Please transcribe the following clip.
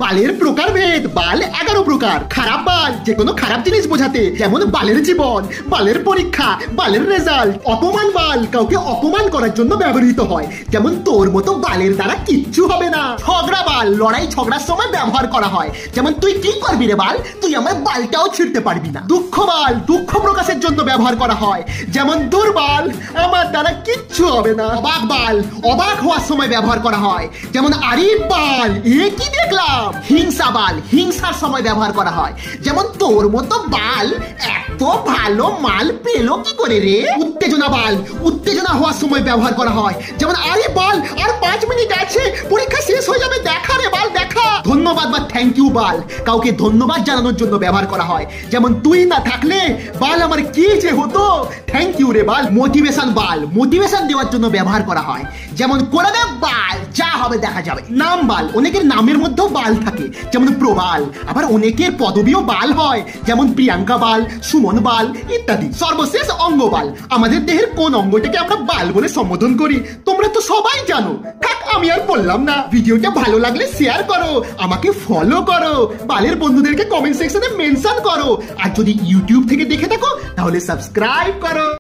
বালের প্রকারভেদ। বাল 11 প্রকার। খারাপ বাল যে কোনো খারাপ জিনিস বোঝাতে, যেমন বালের জীবন, বালের পরীক্ষা, বালের রেজাল্ট। অপমান বাল কাউকে অপমান করার জন্য ব্যবহৃত হয়, যেমন তোর মতো বালের দ্বারা কিচ্ছু হবে না। ঝগড়া বাল লড়াই ঝগড়ার সময় ব্যবহার করা হয়, যেমন তুই কি করবি রে বাল, তুই আমার বালটাও ছিঁড়তে পারবি না। দুঃখ বাল দুঃখ প্রকাশের জন্য ব্যবহার করা হয়, যেমন দুর্বল, আমার দ্বারা কিচ্ছু হবে না। অবাক বাল অবাক হওয়ার সময় ব্যবহার করা হয়, যেমন আরে বাল এ কি দেখলাম। হিংসা বাল হিংসার সময় ব্যবহার করা হয়, যেমন তোর মতো বাল এত ভালো মাল পেলো কি করে রে। উত্তেজনা বাল উত্তেজনা হওয়ার সময় ব্যবহার করা হয়, যেমন আরে বাল আর 5 মিনিট আছে, পরীক্ষা শেষ হয়ে যাবে, দেখা রে বাল দেখা। ধন্যবাদ বা থ্যাংক ইউ বাল কাউকে ধন্যবাদ জানানোর জন্য ব্যবহার করা হয়, যেমন তুই না থাকলে বাল আমার কি যে হতো, থ্যাংক ইউ রে বাল। মোটিভেশন বাল মোটিভেশন দেওয়ার জন্য ব্যবহার করা হয়, যেমন করে দে বাল যা হবে দেখা যাবে। নাম বাল অনেকের নামের মধ্যেও বাল থাকে, যেমন প্রবাল। আবার অনেকের পদবীও বাল হয়, যেমন প্রিয়াঙ্কা বাল, সুমন বাল ইত্যাদি। সর্বশেষ অঙ্গ বাল, আমাদের দেহের কোন অঙ্গটাকে আমরা বাল বলে সম্বোধন করি তোমরা তো সবাই জানো, থাক আমি আর বললাম না। ভিডিওটা ভালো লাগলে শেয়ার করো, আমাকে ফলো করো, বালের বন্ধুদেরকে কমেন্ট সেকশনে মেনশন করো, আর যদি ইউটিউব থেকে দেখে থাকো তাহলে সাবস্ক্রাইব করো।